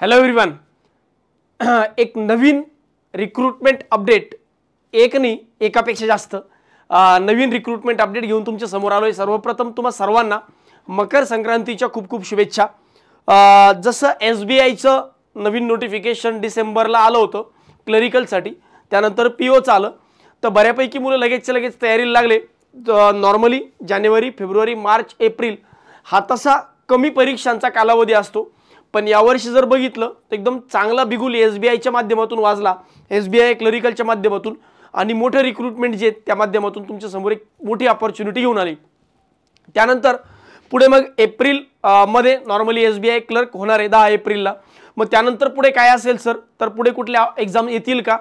Hello everyone. एक नवीन recruitment update, एक नाही एकापेक्षा जास्त नवीन रिक्रूटमेंट अपडेट घेऊन तुमच्या समोर आलोय. सर्वप्रथम तुम्हा सर्वांना मकर संक्रांतीच्या खूप खूप शुभेच्छा. जसं SBIचं नवीन नोटिफिकेशन डिसेंबरला आलं होतं क्लरिकलसाठी, त्यानंतर POचं आलं, तर बऱ्यापैकी मुलं लगेचच्या लगेच तयारीला लागले. नॉर्मली जानेवारी, फेब्रुवारी, मार्च, एप्रिल हा तसा कमी परीक्षांचा कालावधी असतो, पण यावर्षी जर बघितलं तर एकदम चांगला बिगुल SBIच्या माध्यमातून वाजला. SBI क्लरिकलच्या माध्यमातून आणि मोठे रिक्रूटमेंट जे त्या माध्यमातून तुमच्या समोर एक मोठी अपॉर्च्युनिटी घेऊन आली. त्यानंतर पुढे मग एप्रिल मध्ये नॉर्मली SBI क्लर्क होणार आहे 10 एप्रिलला. मग त्यानंतर पुढे काय असेल सर, तर पुढे कुठल्या एक्झाम येतील का,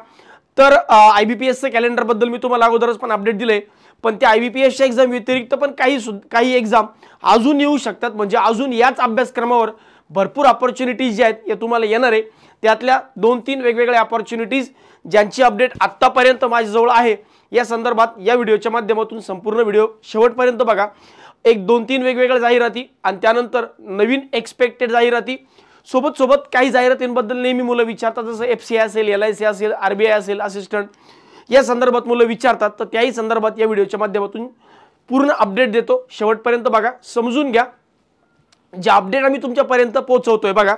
तर IBPSचं कॅलेंडर बद्दल मी तुम्हाला अगोदरच पण अपडेट दिले, पण त्या IBPSच्या एक्झाम व्यतिरिक्त पण काही एक्झाम अजून येऊ शकतात. म्हणजे अजून याच अभ्यासक्रमावर भरपूर अपॉर्च्युनिटीज जे आहेत या तुम्हाला येणार आहे. त्यातल्या 2-3 वेगवेगळ्या अपॉर्च्युनिटीज ज्यांची अपडेट आत्तापर्यंत माझ्याजवळ आहे, या संदर्भात या व्हिडिओच्या माध्यमातून संपूर्ण व्हिडिओ शेवटपर्यंत बघा. एक 2-3 वेगवेगळ्या जाहिराती आणि त्यानंतर नवीन एक्सपेक्टेड जाहिराती सोबत काही जाहिरातींबद्दल नेहमी मुलं विचारतात. जसं FCI असेल, LIC असेल, RBI असेल, असिस्टंट या संदर्भात मुलं विचारतात, तर त्याही संदर्भात या व्हिडिओच्या माध्यमातून पूर्ण अपडेट देतो. शेवटपर्यंत बघा, समजून घ्या. जे अपडेट आम्ही तुमच्यापर्यंत पोहोचवतोय बघा,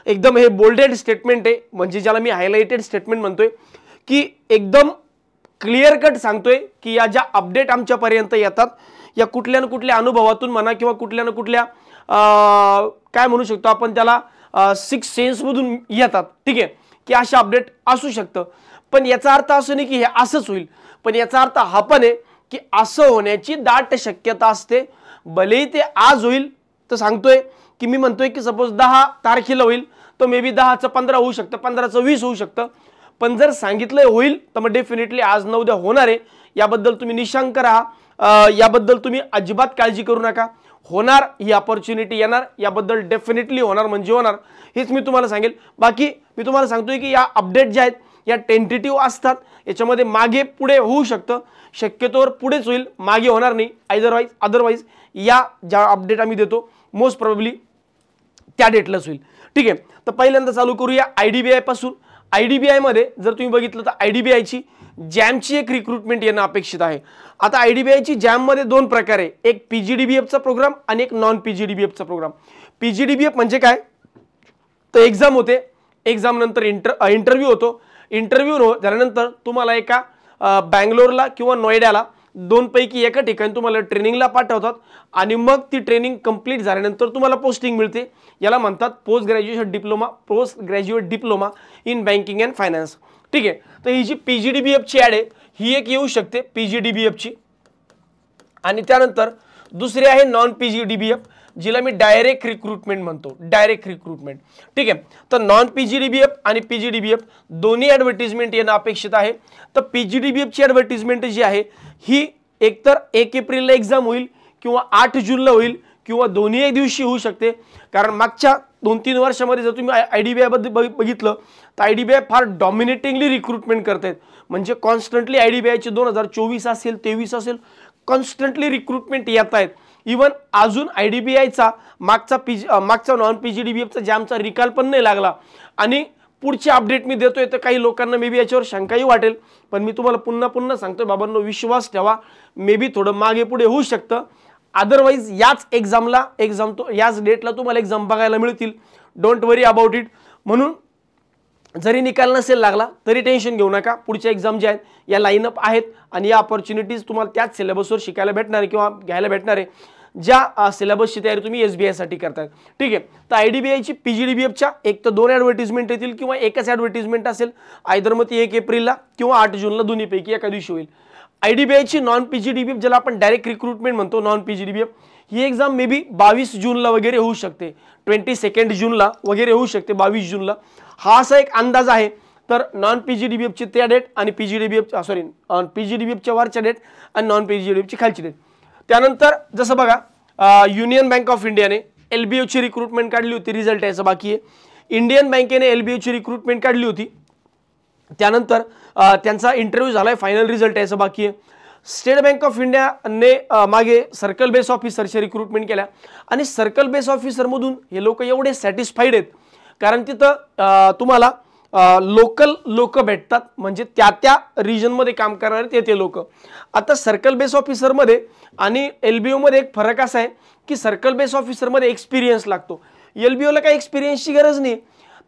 एकदम हे बोल्डेड स्टेटमेंट आहे, म्हणजे ज्याला मी हायलाइटेड स्टेटमेंट म्हणतोय, की एकदम क्लिअर कट सांगतोय की या ज्या अपडेट आमच्यापर्यंत येतात या कुठल्या ना कुठल्या अनुभवातून म्हणा किंवा कुठल्या ना कुठल्या काय म्हणू शकतो आपण त्याला सिक्स सेन्समधून येतात. ठीक आहे, की अशा अपडेट असू शकतं. पण याचा अर्थ असं नाही की हे असंच होईल, पण याचा अर्थ हा पण आहे की असं होण्याची दाट शक्यता असते. भलेही ते आज होईल, तर सांगतोय की मी म्हणतोय की सपोज 10 तारखेला होईल, तर मे बी 10चं 15 होऊ शकतं, 15चं 20 होऊ शकतं. पण जर सांगितलंय होईल तर मग डेफिनेटली आज न उद्या होणार आहे. याबद्दल तुम्ही निशंक राहा, याबद्दल तुम्ही अजिबात काळजी करू नका. होणार, ही अपॉर्च्युनिटी येणार, याबद्दल डेफिनेटली होणार म्हणजे होणार, हेच मी तुम्हाला सांगेल. बाकी मी तुम्हाला सांगतोय की या अपडेट ज्या आहेत या टेंटेटिव्ह असतात, याच्यामध्ये मागे पुढे होऊ शकतं, शक्यतोवर पुढेच होईल, मागे होणार नाही. अदरवाईज या ज्या अपडेट आम्ही देतो मोस्ट प्रोबेबली त्या डेटलाच होईल. ठीक आहे, तर पहिल्यांदा चालू करूया IDBI पासून. IDBI मध्ये जर तुम्ही बघितलं तर IDBIची जॅमची एक रिक्रूटमेंट येणं अपेक्षित आहे. आता IDBIची जॅममध्ये 2 प्रकार आहे, एक PGDBFचा प्रोग्राम आणि एक नॉन PGDBFचा प्रोग्राम. PGDBF म्हणजे काय, तर एक्झाम होते, एक्झाम नंतर इंटरव्ह्यू होतो, इंटरव्ह्यू झाल्यानंतर तुम्हाला एका बँगलोरला किंवा नोएडाला 2 पैकी एका ठिकाणी तुम्हाला ट्रेनिंगला पाठवतात आणि मग ती ट्रेनिंग कंप्लीट झाल्यानंतर तुम्हाला पोस्टिंग मिळते. याला म्हणतात post graduate diploma in banking and finance. ठीक आहे, तर ही जी PGDBFची ॲड आहे ही एक येऊ शकते PGDBFची. आणि त्यानंतर दुसरी आहे नॉन PGDBF, जिला मी डायरेक्ट रिक्रूटमेंट म्हणतो, डायरेक्ट रिक्रूटमेंट. ठीक आहे, तर नॉन PGDBF आणि PGDBF दोन्ही ॲडव्हर्टिजमेंट येणं अपेक्षित आहे. तर PGDBFची ॲडव्हर्टिजमेंट जी आहे ही एकतर 1 एप्रिलला एक्झाम होईल किंवा 8 जूनला होईल किंवा दोन्ही एक दिवशी होऊ शकते. कारण मागच्या 2-3 वर्षामध्ये जर तुम्ही IDBI बद्दल बघितलं तर IDBI फार डॉमिनेटिंगली रिक्रूटमेंट करतायत. म्हणजे कॉन्स्टंटली IDBIचे 2024 असेल, 23 असेल, कॉन्स्टंटली रिक्रूटमेंट येत आहेत. इवन अजून IDBIचा मागचा नॉन PGDBFचा जॅमचा रिकाल पण नाही लागला. आणि पुढचे अपडेट मी देतोय, तर काही लोकांना मे बी याच्यावर शंकाही वाटेल, पण मी तुम्हाला पुन्हा सांगतोय बाबांनो, विश्वास ठेवा, मे बी थोडं मागे पुढे होऊ शकतं. अदरवाईज याच याच डेटला तुम्हाला एक्झाम बघायला मिळतील. Don't worry about it. म्हणून जरी निकाल नसेल लागला तरी टेन्शन घेऊ नका. पुढच्या एक्झाम ज्या आहेत या लाईनअप आहेत आणि या अपॉर्च्युनिटीज तुम्हाला त्याच सिलेबसवर शिकायला भेटणार आहे किंवा घ्यायला भेटणार आहे ज्या सिलेबसची तयारी तुम्ही SBI साठी करताय. ठीक आहे, तर IDBIची PGDBFच्या एक तर 2 ॲडव्हर्टिजमेंट येतील किंवा एकच ॲडव्हर्टिजमेंट असेल, आयदर मग ती 1 एप्रिलला किंवा 8 जूनला, दोन्हीपैकी एका दिवशी होईल. IDBIची नॉन PGDBF, ज्याला आपण डायरेक्ट रिक्रूटमेंट म्हणतो, non PGDBF, he exam may be 22 जूनला वगैरे होऊ शकते, 22 जूनला वगैरे होऊ शकते, 22 जूनला, हा असा एक अंदाज आहे. तर नॉन PGDBFची त्या डेट आणि PGDBFच्या वरच्या डेट आणि नॉन PGDBFची खालची डेट. त्यानंतर जसं बघा, युनियन बँक ऑफ इंडियाने LBOची रिक्रूटमेंट काढली होती, रिझल्ट यायचं बाकी आहे. इंडियन बँकेने LBOची रिक्रूटमेंट काढली होती, त्यानंतर त्यांचा इंटरव्ह्यू झालाय, फायनल रिझल्ट यायचं बाकी आहे. स्टेट बँक ऑफ इंडियाने मागे सर्कल बेस ऑफिसरचे रिक्रूटमेंट केल्या आणि सर्कल बेस ऑफिसरमधून हे लोक एवढे सॅटिस्फाईड आहेत कारण तिथं तुम्हाला लोकल लोक भेटतात, म्हणजे त्या त्या रिजनमध्ये काम करणारे ते लोक. आता सर्कल बेस ऑफिसरमध्ये आणि LBO मध्ये एक फरक असा आहे की सर्कल बेस ऑफिसरमध्ये एक्सपिरियन्स लागतो, LBOला काही एक्सपिरियन्सची गरज नाही.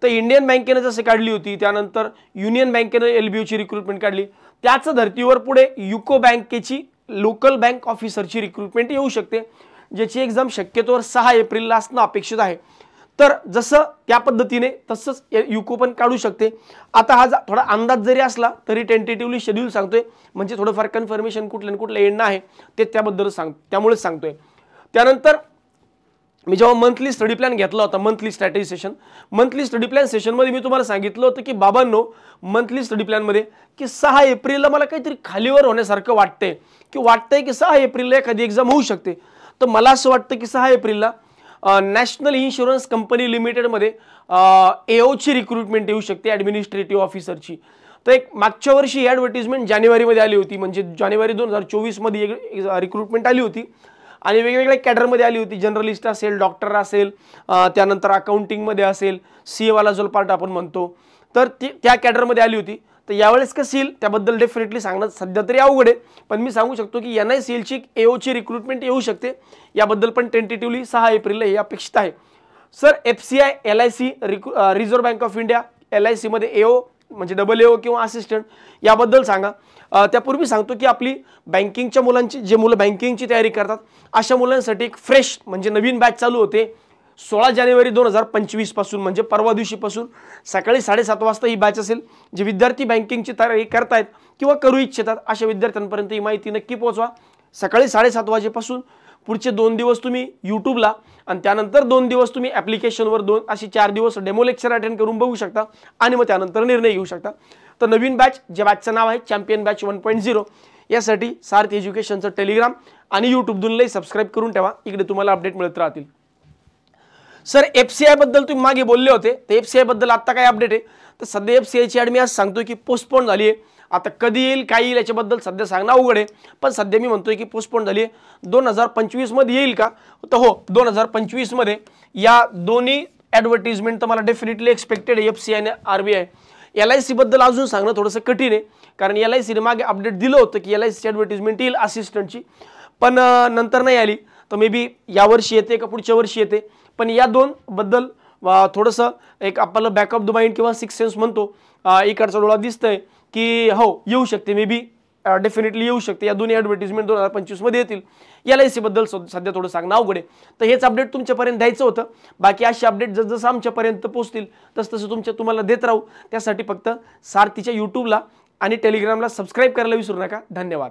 तर इंडियन बँकेने जसे काढली होती, त्यानंतर युनियन बँकेने LBOची रिक्रुटमेंट काढली, त्याच धर्तीवर पुढे युको बँकेची लोकल बँक ऑफिसरची रिक्रुटमेंट येऊ शकते, ज्याची एक्झाम शक्यतोवर 6 एप्रिलला असणं अपेक्षित आहे. तर जसं त्या पद्धतीने तसंच युको पण काढू शकते. आता हा थोडा अंदाज जरी असला तरी टेंटेटिव्हली शेड्यूल सांगतोय, म्हणजे थोडंफार कन्फर्मेशन कुठलं येणं आहे ते त्याबद्दल त्यामुळेच सांगतोय. त्यानंतर मी जेव्हा मंथली स्टडी प्लॅन घेतला होता, मंथली स्टडी प्लॅन सेशनमध्ये मी तुम्हाला सांगितलं होतं की बाबांनो, मंथली स्टडी प्लॅनमध्ये की 6 एप्रिलला मला काहीतरी खालीवर होण्यासारखं वाटतंय की 6 एप्रिलला एखादी एक्झाम होऊ शकते. तर मला असं वाटतं की 6 एप्रिलला नॅशनल इन्शुरन्स कंपनी लिमिटेडमध्ये AOची रिक्रुटमेंट येऊ शकते, ॲडमिनिस्ट्रेटिव्ह ऑफिसरची. तर एक मागच्या वर्षी ही ॲडव्हर्टिजमेंट जानेवारीमध्ये आली होती, म्हणजे जानेवारी 2024 मध्ये रिक्रुटमेंट आली होती आणि वेगवेगळ्या कॅडरमध्ये आली होती. जर्नलिस्ट असेल, डॉक्टर असेल, त्यानंतर अकाउंटिंगमध्ये असेल, CA वाला जो पार्ट आपण म्हणतो, तर त्या कॅडरमध्ये आली होती. तर यावेळेस कसं येईल त्याबद्दल डेफिनेटली सांगणं सध्या तरी अवघड आहे, पण मी सांगू शकतो की NICLची AOची रिक्रुटमेंट येऊ शकते. याबद्दल पण टेंटेटिव्हली 6 एप्रिलला हे अपेक्षित आहे. Sir FCI, LIC, reserve bank of India, LIC मध्ये AO म्हणजे AO किंवा असिस्टंट याबद्दल सांगा. त्यापूर्वी सांगतो की आपली बँकिंगच्या मुलांची, जे मुलं बँकिंगची तयारी करतात अशा मुलांसाठी एक फ्रेश म्हणजे नवीन बॅच चालू होते 16 जानेवारी 2025 पासून, म्हणजे परवा दिवशीपासून सकाळी 7:30 वाजता ही बॅच असेल. जे विद्यार्थी बँकिंगची तयारी करतायत किंवा करू इच्छितात अशा विद्यार्थ्यांपर्यंत ही माहिती नक्की पोहोचवा. सकाळी 7:30 वाजेपासून पुढचे 2 दिवस तुम्ही यूट्यूबला आणि त्यानंतर 2 दिवस तुम्ही ॲप्लिकेशनवर 2 अशी 4 दिवस डेमो लेक्चर अटेंड करून बघू शकता आणि मग त्यानंतर निर्णय घेऊ शकता. तर नवीन बॅच, ज्या बॅचचं नाव आहे चॅम्पियन बॅच 1.0, यासाठी सारथी एज्युकेशनचं टेलिग्राम आणि यूट्यूब दोन्हीलाही सबस्क्राईब करून ठेवा. इकडे तुम्हाला अपडेट मिळत राहतील. सर FCI बद्दल तुम्ही मागे बोलले होते, तर FCI बद्दल आता काय अपडेट आहे? तर सध्या FCIची ॲड मी आज सांगतोय की पोस्टपोन झाली आहे. आता कधी येईल काय येईल याच्याबद्दल सध्या सांगणं अवघड आहे, पण सध्या मी म्हणतोय की पोस्टपोन झाली आहे. 2025 मध्ये येईल का? तर हो, 2025 मध्ये या दोन्ही ॲडव्हर्टिजमेंट तर मला डेफिनेटली एक्सपेक्टेड आहे, FCI आणि RBI. LIC बद्दल अजून सांगणं थोडंसं कठीण आहे, कारण LICने मागे अपडेट दिलं होतं की LICची ॲडव्हर्टिजमेंट येईल असिस्टंटची, पण नंतर नाही आली. तर मे बी यावर्षी येते का पुढच्या वर्षी येते. पण या दोन बद्दल थोडंसं एक आपल्याला बॅकअप द माइंड किंवा 6th सेन्स म्हणतो, इकडचा डोळा दिसतंय की हो येऊ शकते, मे बी डेफिनेटली येऊ शकते. या दोन्ही ॲडव्हर्टिजमेंट 2025 मध्ये येतील. LIC बद्दल सध्या थोडं सांगणं अवघड आहे. तर हेच अपडेट तुमच्यापर्यंत द्यायचं होतं. बाकी अशी अपडेट जसं आमच्यापर्यंत पोहोचतील तसं तुम्हाला देत राहू. त्यासाठी फक्त सारथीच्या यूट्यूबला आणि टेलिग्रामला सबस्क्राईब करायला विसरू नका. धन्यवाद.